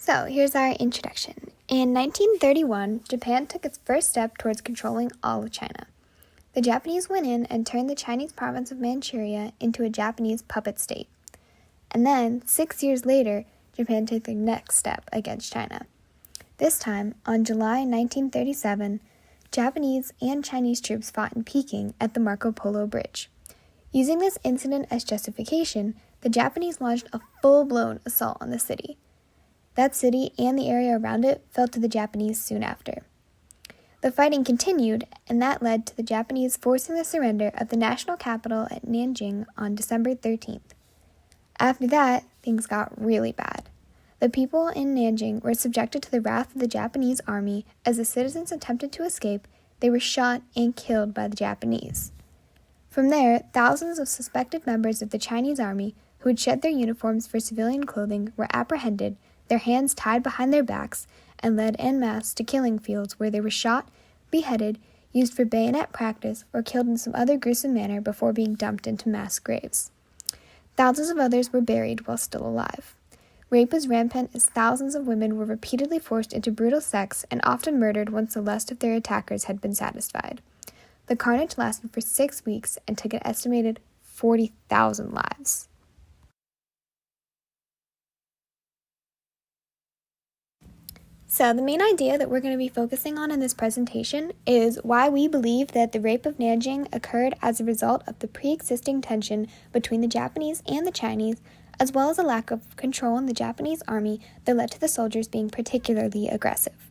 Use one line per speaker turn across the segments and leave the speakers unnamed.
So, here's our introduction. In 1931, Japan took its first step towards controlling all of China. The Japanese went in and turned the Chinese province of Manchuria into a Japanese puppet state. And then, 6 years later, Japan took the next step against China. This time, on July 1937, Japanese and Chinese troops fought in Peking at the Marco Polo Bridge. Using this incident as justification, the Japanese launched a full-blown assault on the city. That city and the area around it fell to the Japanese soon after. The fighting continued, and that led to the Japanese forcing the surrender of the national capital at Nanjing on December 13th. After that, things got really bad. The people in Nanjing were subjected to the wrath of the Japanese army. As the citizens attempted to escape, they were shot and killed by the Japanese. From there, thousands of suspected members of the Chinese army who had shed their uniforms for civilian clothing were apprehended, their hands tied behind their backs, and led en masse to killing fields where they were shot, beheaded, used for bayonet practice, or killed in some other gruesome manner before being dumped into mass graves. Thousands of others were buried while still alive. Rape was rampant as thousands of women were repeatedly forced into brutal sex and often murdered once the lust of their attackers had been satisfied. The carnage lasted for 6 weeks and took an estimated 40,000 lives. So the main idea that we're going to be focusing on in this presentation is why we believe that the rape of Nanjing occurred as a result of the pre-existing tension between the Japanese and the Chinese, as well as a lack of control in the Japanese army that led to the soldiers being particularly aggressive.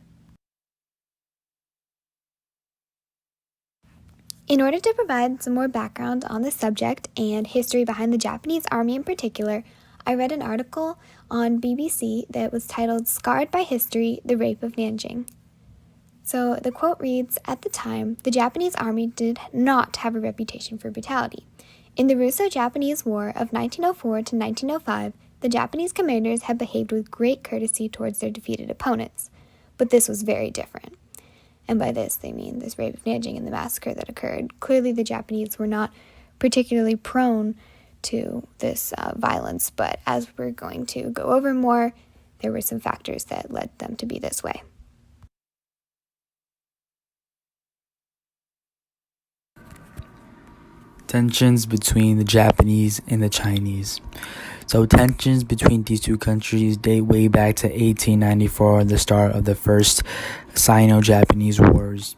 In order to provide some more background on the subject and history behind the Japanese army in particular, I read an article on BBC that was titled "Scarred by History, the Rape of Nanjing." So the quote reads, "At the time, the Japanese army did not have a reputation for brutality. In the Russo-Japanese War of 1904 to 1905, the Japanese commanders had behaved with great courtesy towards their defeated opponents. But this was very different." And by this, they mean this rape of Nanjing and the massacre that occurred. Clearly, the Japanese were not particularly prone to this violence, but as we're going to go over more, there were some factors that led them to be this way.
Tensions between the Japanese and the Chinese. So tensions between these two countries date way back to 1894, the start of the first Sino-Japanese Wars.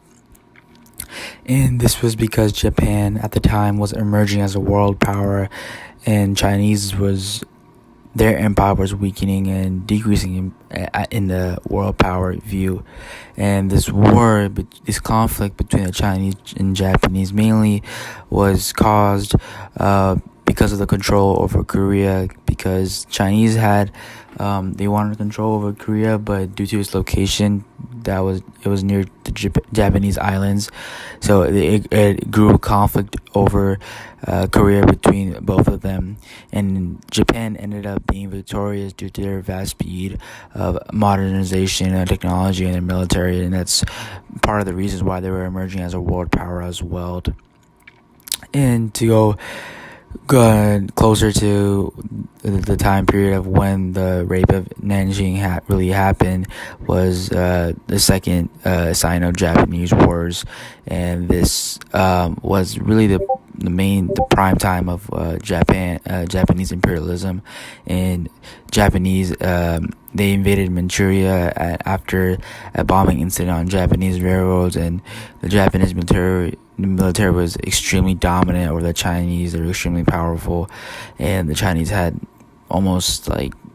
And this was because Japan at the time was emerging as a world power, and their empire was weakening and decreasing in the world power view. And this conflict between the Chinese and Japanese mainly was caused because of the control over Korea, because Chinese had they wanted control over Korea, but due to its location, it was near the Japanese islands, so it grew a conflict over Korea between both of them, and Japan ended up being victorious due to their vast speed of modernization and technology in their military, and that's part of the reasons why they were emerging as a world power as well. And to go closer to the time period of when the rape of Nanjing really happened was the second Sino-Japanese Wars, and this was really the prime time of Japanese imperialism. And Japanese they invaded Manchuria after a bombing incident on Japanese railroads, and the Japanese military was extremely dominant over the Chinese. They were extremely powerful, and the Chinese had almost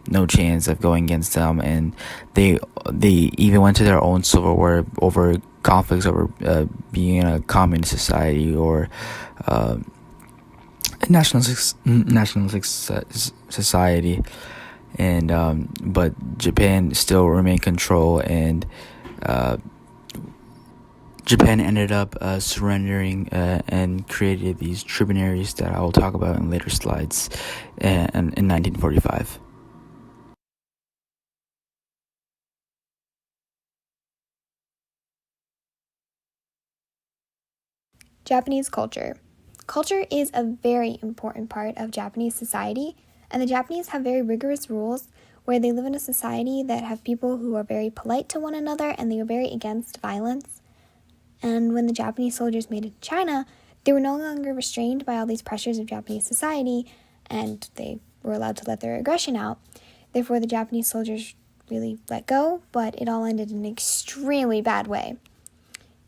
no chance of going against them, and they even went to their own civil war over conflicts over being in a communist society or a nationalistic society. And but Japan still remained control, and Japan ended up surrendering and created these tributaries that I will talk about in later slides in 1945.
Japanese culture. Culture is a very important part of Japanese society, and the Japanese have very rigorous rules where they live in a society that have people who are very polite to one another and they are very against violence. And when the Japanese soldiers made it to China, they were no longer restrained by all these pressures of Japanese society, and they were allowed to let their aggression out. Therefore, the Japanese soldiers really let go, but it all ended in an extremely bad way.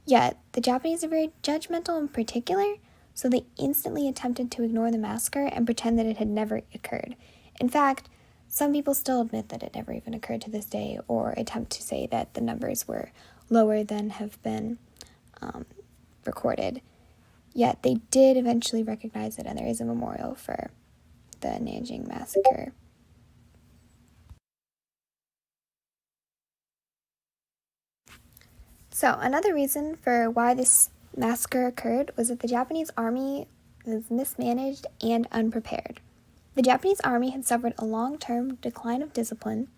Yet, the Japanese are very judgmental in particular, so they instantly attempted to ignore the massacre and pretend that it had never occurred. In fact, some people still admit that it never even occurred to this day, or attempt to say that the numbers were lower than have been recorded. Yet they did eventually recognize it, and there is a memorial for the Nanjing massacre. So another reason for why this massacre occurred was that the Japanese army was mismanaged and unprepared. The Japanese army had suffered a long-term decline of discipline,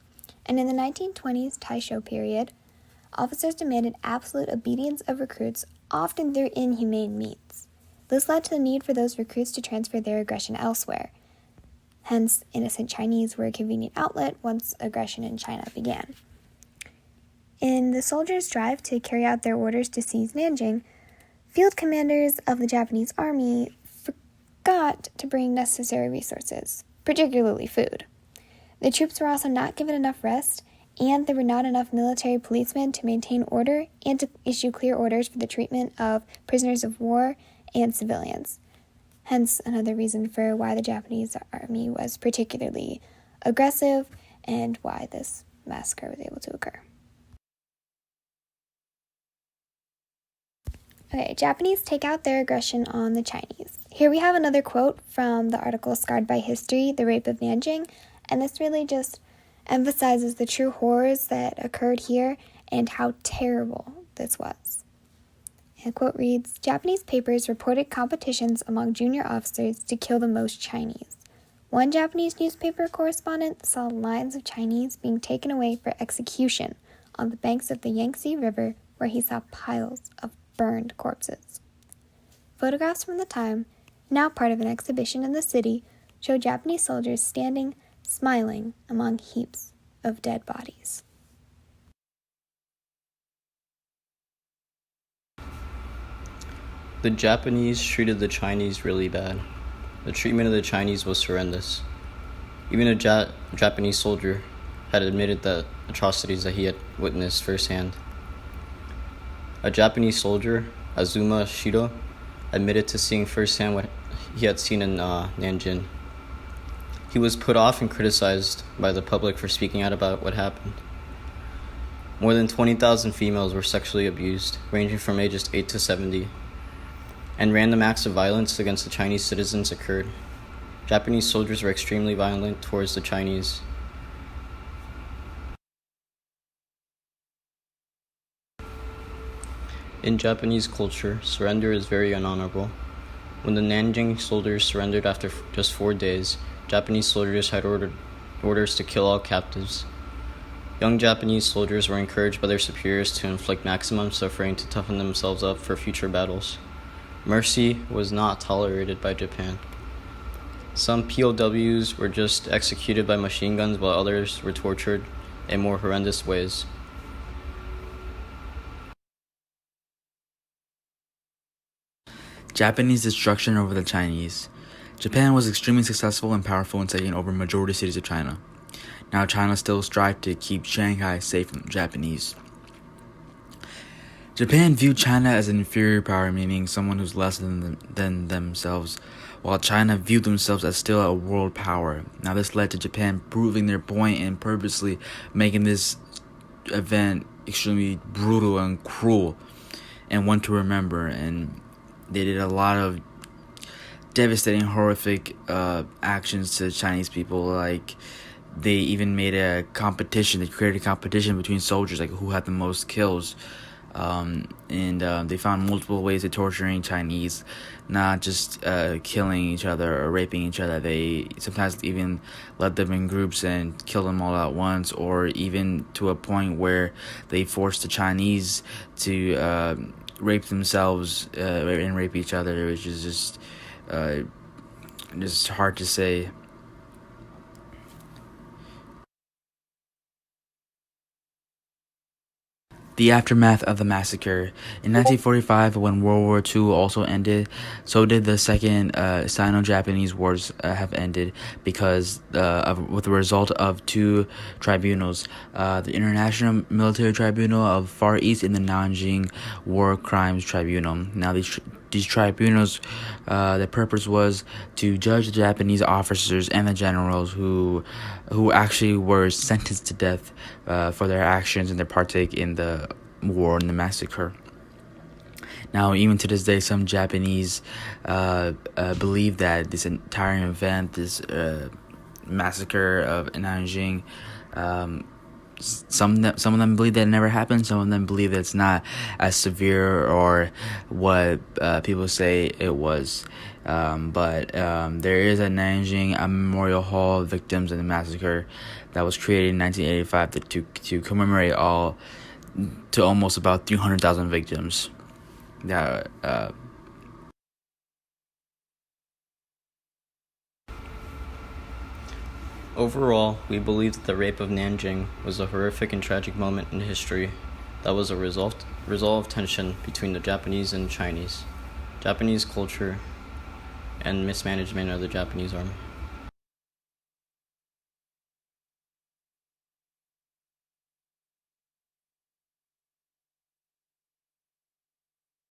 and in the 1920s Taisho period, officers demanded absolute obedience of recruits, often through inhumane means. This led to the need for those recruits to transfer their aggression elsewhere. Hence, innocent Chinese were a convenient outlet once aggression in China began. In the soldiers' drive to carry out their orders to seize Nanjing, field commanders of the Japanese army forgot to bring necessary resources, particularly food. The troops were also not given enough rest, and there were not enough military policemen to maintain order and to issue clear orders for the treatment of prisoners of war and civilians. Hence, another reason for why the Japanese army was particularly aggressive and why this massacre was able to occur. Okay, Japanese take out their aggression on the Chinese. Here we have another quote from the article Scarred by History, The Rape of Nanjing, and this really just emphasizes the true horrors that occurred here and how terrible this was. And the quote reads, "Japanese papers reported competitions among junior officers to kill the most Chinese. One Japanese newspaper correspondent saw lines of Chinese being taken away for execution on the banks of the Yangtze River, where he saw piles of burned corpses." Photographs from the time, now part of an exhibition in the city, show Japanese soldiers standing, smiling among heaps of dead bodies.
The Japanese treated the Chinese really bad. The treatment of the Chinese was horrendous. Even a Japanese soldier had admitted the atrocities that he had witnessed firsthand. A Japanese soldier, Azuma Shido, admitted to seeing firsthand what he had seen in Nanjing. He was put off and criticized by the public for speaking out about what happened. More than 20,000 females were sexually abused, ranging from ages 8 to 70, and random acts of violence against the Chinese citizens occurred. Japanese soldiers were extremely violent towards the Chinese. In Japanese culture, surrender is very unhonorable. When the Nanjing soldiers surrendered after just 4 days, Japanese soldiers had orders to kill all captives. Young Japanese soldiers were encouraged by their superiors to inflict maximum suffering to toughen themselves up for future battles. Mercy was not tolerated by Japan. Some POWs were just executed by machine guns, while others were tortured in more horrendous ways.
Japanese destruction over the Chinese. Japan was extremely successful and powerful in taking over majority cities of China. Now China still strives to keep Shanghai safe from the Japanese. Japan viewed China as an inferior power, meaning someone who's less than themselves, while China viewed themselves as still a world power. Now this led to Japan proving their point and purposely making this event extremely brutal and cruel and one to remember, and they did a lot of devastating, horrific actions to Chinese people. Like, they even made a competition. They created a competition between soldiers, like who had the most kills. And they found multiple ways of torturing Chinese, not just killing each other or raping each other. They sometimes even led them in groups and killed them all at once, or even to a point where they forced the Chinese to rape themselves and rape each other, which is just hard to say. The aftermath of the massacre. In 1945, when World War II also ended, so did the second Sino-Japanese wars have ended because with the result of two tribunals, the International Military Tribunal of Far East and the Nanjing War Crimes Tribunal. Now these tribunals, the purpose was to judge the Japanese officers and the generals who actually were sentenced to death for their actions and their partake in the war and the massacre. Now, even to this day, some Japanese believe that this entire event, this massacre of Nanjing, some of them believe that it never happened. Some of them believe that it's not as severe or what people say it was. But there is a Nanjing memorial hall of victims in the massacre that was created in 1985 to commemorate almost about 300,000 victims.
Overall, we believe that the rape of Nanjing was a horrific and tragic moment in history that was a result of tension between the Japanese and Chinese, Japanese culture, and mismanagement of the Japanese army.